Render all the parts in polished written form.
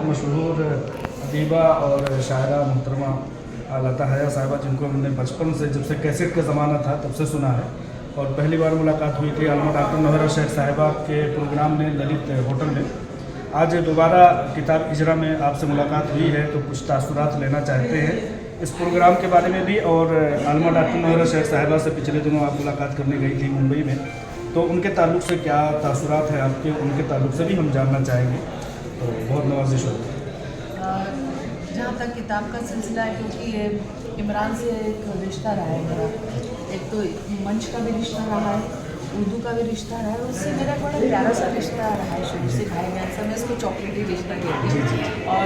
मशहूर अदीबा और शायरा मोहतरमा लता हया साहिबा, जिनको हमने बचपन से, जब से कैसेट का ज़माना था तब से सुना है। और पहली बार मुलाकात हुई थी आलमा डॉक्टर नौहरा शेख साहिबा के प्रोग्राम में ललित होटल में। आज दोबारा किताब इजरा में आपसे मुलाकात हुई है, तो कुछ तासुरात लेना चाहते हैं इस प्रोग्राम के बारे में भी। और आलमा डॉक्टर नौहरा शेख साहिबा से पिछले दिनों आप मुलाकात करने गई थी मुंबई में, तो उनके ताल्लुक़ से क्या तासुरात है आपके, उनके ताल्लुक़ से भी हम जानना चाहेंगे। तो बहुत नवाजिश होगी। जहाँ तक किताब का सिलसिला है, क्योंकि ये इमरान से एक रिश्ता रहा है मेरा, एक तो मंच का भी रिश्ता रहा है, उर्दू का भी रिश्ता रहा है, उससे मेरा बड़ा प्यारा सा रिश्ता रहा है शुरू से भाई बहन से। मैं इसको चॉकलेटी रिश्ता कहती हूँ। और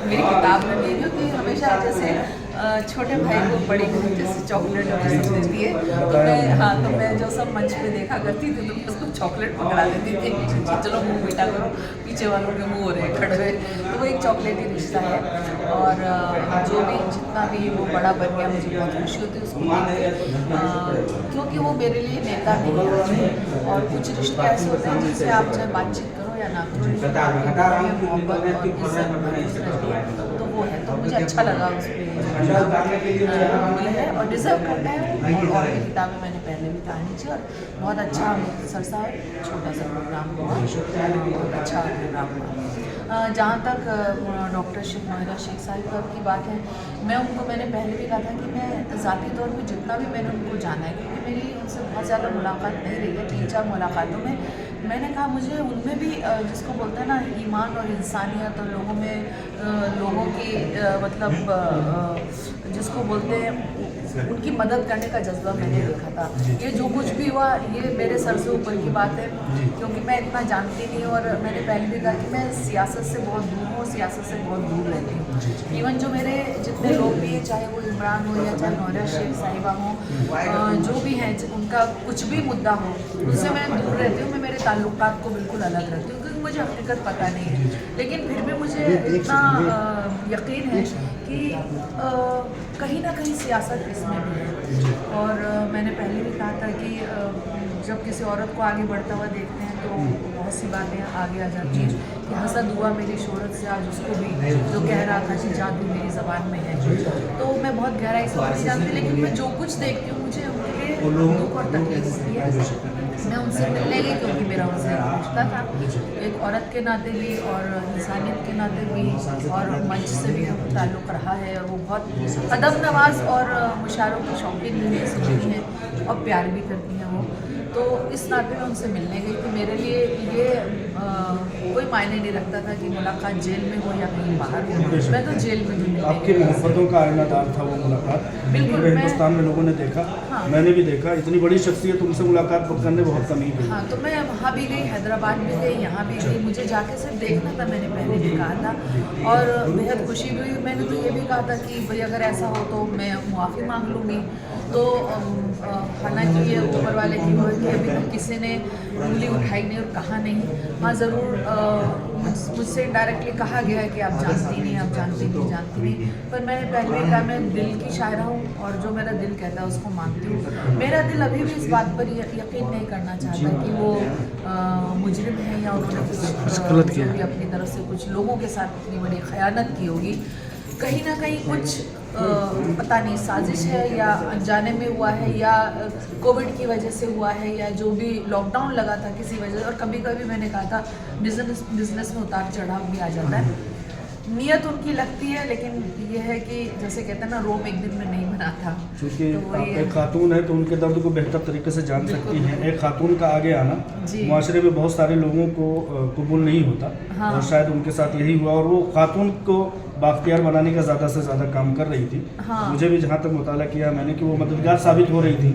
मेरी किताब में भी क्योंकि हमेशा जैसे छोटे भाई को बड़ी बहन जैसे चॉकलेट देती है, तो मैं जो सब मंच पे देखा करती थी तो मैं उसको चॉकलेट पकड़ा देती थी, चलो मुँह मीठा करो, पीछे वालों के मुँह हो रहे खड़े हुए। तो वो एक चॉकलेटी रिश्ता है। और जो भी जितना भी वो बड़ा बन गया, मुझे बहुत खुशी होती है उसको, क्योंकि वो मेरे लिए नेता नहीं है। और कुछ रिश्ते ऐसे होते हैं जिनसे आप चाहे बातचीत करो या ना करो, मोहब्बत और इज्जत तो वो है। तो मुझे अच्छा लगा उस पर है और डिज़र्व करता है। और भी किताबें मैंने पहले भी कहानी थी, और बहुत अच्छा सरसा छोटा सा प्रोग्राम हुआ, बहुत अच्छा प्रोग्राम हुआ। जहाँ तक डॉक्टर शेख नौहरा शेख साहिब की बात है, मैंने पहले भी कहा था कि मैं ज़ाती तौर पर जितना भी मैंने उनको जाना है, क्योंकि मेरी उनसे बहुत ज़्यादा मुलाकात नहीं रही है, 3-4 मुलाकातों में मैंने कहा मुझे उनमें भी जिसको बोलते हैं ना ईमान और इंसानियत, और लोगों में लोगों की मतलब जिसको बोलते हैं उनकी मदद करने का जज्बा मैंने देखा था। ये जो कुछ भी हुआ ये मेरे सर से ऊपर की बात है, क्योंकि मैं इतना जानती नहीं। और मैंने पहले भी कहा कि मैं सियासत से बहुत दूर हूँ, सियासत से बहुत दूर रहती हूँ। इवन जो मेरे जितने लोग भी हैं, चाहे वो इमरान हो या चाहे नौहरा शेख साहिबा हो, जो भी हैं, उनका कुछ भी मुद्दा हो उससे मैं दूर रहती हूँ। मैं मेरे ताल्लुकात को बिल्कुल अलग रखती हूँ, क्योंकि मुझे हकीकत पता नहीं है। लेकिन फिर भी मुझे इतना यकीन है कि कहीं ना कहीं सियासत इसमें भी है। और मैंने पहले भी कहा था कि जब किसी औरत को आगे बढ़ता हुआ देखते हैं तो बहुत सी बातें आगे आ जाती हैं कि हसद हुआ मेरी शोहरत से, आज उसको भी जो कह रहा था कि जादू मेरी ज़बान में है। तो मैं बहुत गहराई से नहीं जानती, लेकिन मैं जो कुछ देखती हूँ मुझे उनके लिए दुख और तकलीफ होती है। मैं उनसे मिलने गई क्योंकि मेरा उनसे रिश्ता था, एक औरत के नाते भी और इंसानियत के नाते भी, और मंच से भी ताल्लुक़ रहा है। और वो बहुत अदब नवाज और मुशायरों की शौकीन भी है, सुनती हैं और प्यार भी करती हैं वो। तो इस नाते में उनसे मिलने गई थी। मेरे लिए ये कोई मायने नहीं रखता था कि मुलाकात जेल में हो या कहीं बाहर हो, मैं तो जेल में भी। आपकी मोहब्बतों का आईनादार था वो मुलाकात, बिल्कुल। हिंदुस्तान में लोगों ने देखा, हाँ। मैंने भी देखा, इतनी बड़ी शख्सियत उनसे मुलाकात करने बहुत कमी हुई। हाँ, तो मैं वहाँ भी गई, हैदराबाद भी गई, यहाँ भी गई। मुझे जाके सिर्फ देखना था, मैंने पहले भी कहा था। और बेहद खुशी भी हुई। मैंने तो ये भी कहा था कि भाई अगर ऐसा हो तो मैं मुआफ़ी मांग लूँगी। तो हालांकि ये ऊपर वाले की हो कि अभी तक किसी ने उंगली उठाई नहीं और कहा नहीं। हाँ, ज़रूर मुझसे डायरेक्टली कहा गया है कि आप जानती नहीं, आप जानती नहीं। पर मैंने पहले भी कहा मैं दिल की शायरा हूँ, और जो मेरा दिल कहता है उसको मानती हूँ। मेरा दिल अभी भी इस बात पर यकीन नहीं करना चाहता कि वो मुजरिम है या उन्होंने कुछ गलत किया, अपनी तरफ से कुछ लोगों के साथ इतनी बड़ी खयानत की होगी। कहीं ना कहीं कुछ पता नहीं साजिश है, या अनजाने में हुआ है, या कोविड की वजह से हुआ है, या जो भी लॉकडाउन लगा था किसी वजह से। और कभी कभी मैंने कहा था बिजनेस में उतार चढ़ाव भी आ जाता है। नीयत उनकी लगती है, लेकिन ये है कि जैसे कहते हैं ना, रोम एक दिन में नहीं बना था। क्योंकि तो एक खातून है तो उनके दर्द को बेहतर तरीके से जान सकती हैं। एक खातून का आगे आना मुआशरे में बहुत सारे लोगों को कबूल नहीं होता। हाँ। और शायद उनके साथ यही हुआ, और वो खातून को बाख्तियार बनाने का ज़्यादा से ज़्यादा काम कर रही थी। हाँ। मुझे भी जहाँ तक मुताला किया मैंने कि वो मददगार साबित हो रही थी,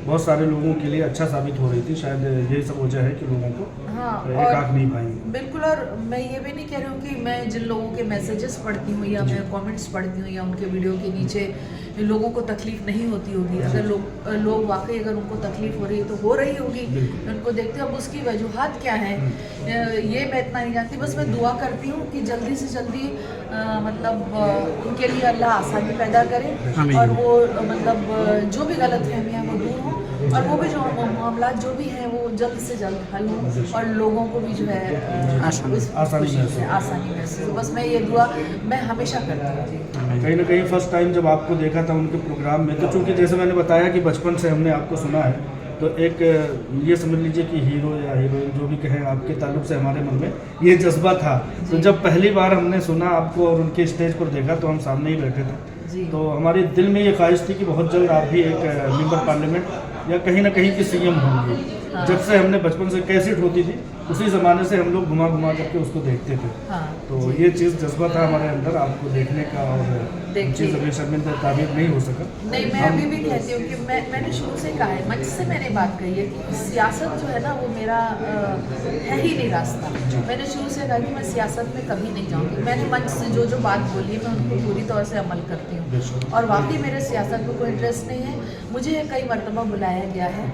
बहुत सारे लोगों के लिए अच्छा साबित हो रही थी। शायद यही सब वजह है कि लोगों को एक आँख नहीं पाएंगे। बिल्कुल। और मैं ये भी नहीं कह रही हूँ कि मैं जिन लोगों के मैसेजेस पढ़ती हूँ या मैं कमेंट्स पढ़ती हूँ या उनके वीडियो के नीचे लोगों को तकलीफ नहीं होती होगी। अगर लोग वाकई अगर उनको तकलीफ हो रही है तो हो रही होगी, उनको देखते अब उसकी वजूहात क्या है ये मैं इतना नहीं जानती। बस मैं दुआ करती हूँ कि जल्दी से जल्दी मतलब उनके लिए अल्लाह आसानी पैदा करे, और वो मतलब जो भी गलतफहमियाँ वो दूर हों, और वो भी जो मामला जो भी हैं वो जल्द से जल्द हल हों और लोगों को भी जो है आसानी महसूस हो। बस मैं ये दुआ मैं हमेशा करती हूँ। कहीं ना कहीं फर्स्ट टाइम जब आपको देखा था उनके प्रोग्राम में, तो चूंकि जैसे मैंने बताया कि बचपन से हमने आपको सुना है, तो एक ये समझ लीजिए कि हीरो या हीरोइन जो भी कहें, आपके ताल्लुक से हमारे मन में ये जज्बा था। तो जब पहली बार हमने सुना आपको और उनके स्टेज पर देखा तो हम सामने ही बैठे थे, तो हमारे दिल में ये ख्वाहिश थी कि बहुत जल्द आप भी एक मेंबर पार्लियामेंट या कहीं ना कहीं की सीएम होंगी। जब से हमने बचपन से कैसेट होती थी उसी ज़माने से हम लोग घुमा घुमा करके उसको देखते थे। तो ये चीज़ जज्बा था हमारे अंदर आपको देखने का, और चीज़ अभी शर्मिंदा ताबीर नहीं हो सका। नहीं, मैं अभी भी कहती हूँ कि मैंने शुरू से कहा है, मंच से मैंने बात कही है कि सियासत जो है ना वो मेरा है ही नहीं रास्ता। मैंने शुरू से कहा कि मैं सियासत में कभी नहीं जाऊँगी। मैंने मंच से जो जो बात बोली है मैं उनको पूरी तौर से अमल करती हूँ और वाकई मेरे सियासत में कोई इंटरेस्ट नहीं है। मुझे कई मरतबा बुलाया गया है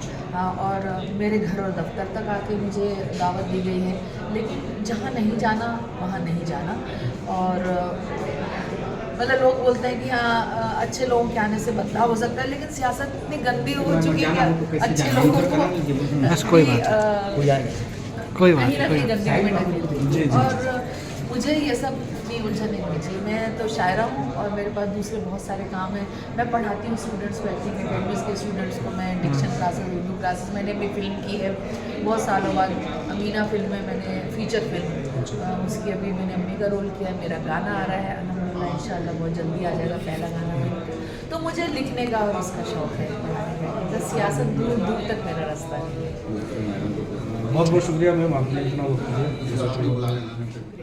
और मेरे घर और दफ्तर तक आके मुझे दावत दी गई है, लेकिन जहाँ नहीं जाना वहाँ नहीं जाना। और मतलब लोग बोलते हैं कि हाँ अच्छे लोगों के आने से बदलाव हो सकता है, लेकिन सियासत इतनी गंदी हो चुकी है कि अच्छे लोगों को कहीं गंदगी में ढकेलती है। और मुझे ये सब इतनी उलझन नहीं होनी चाहिए। मैं तो शायरा हूँ और मेरे पास दूसरे बहुत सारे काम हैं। मैं पढ़ाती हूँ स्टूडेंट्स को, एक्टिंग अकेडमीज के स्टूडेंट्स को मैं डिक्शन क्लासेस, उर्दू क्लासेस। मैंने भी फिल्म की है बहुत सालों बाद, अमीना फिल्म में मैंने फीचर फिल्म उसकी अभी मैंने अम्मी का रोल किया है। मेरा गाना आ रहा है अल्हम्दुलिल्लाह, इंशाल्लाह बहुत जल्दी आ जाएगा पहला गाना। तो मुझे लिखने का और उसका शौक़ है, तो सियासत दूर दूर तक मेरा रास्ता नहीं है। बहुत बहुत शुक्रिया मैम, आपने इतना वक्त दिया।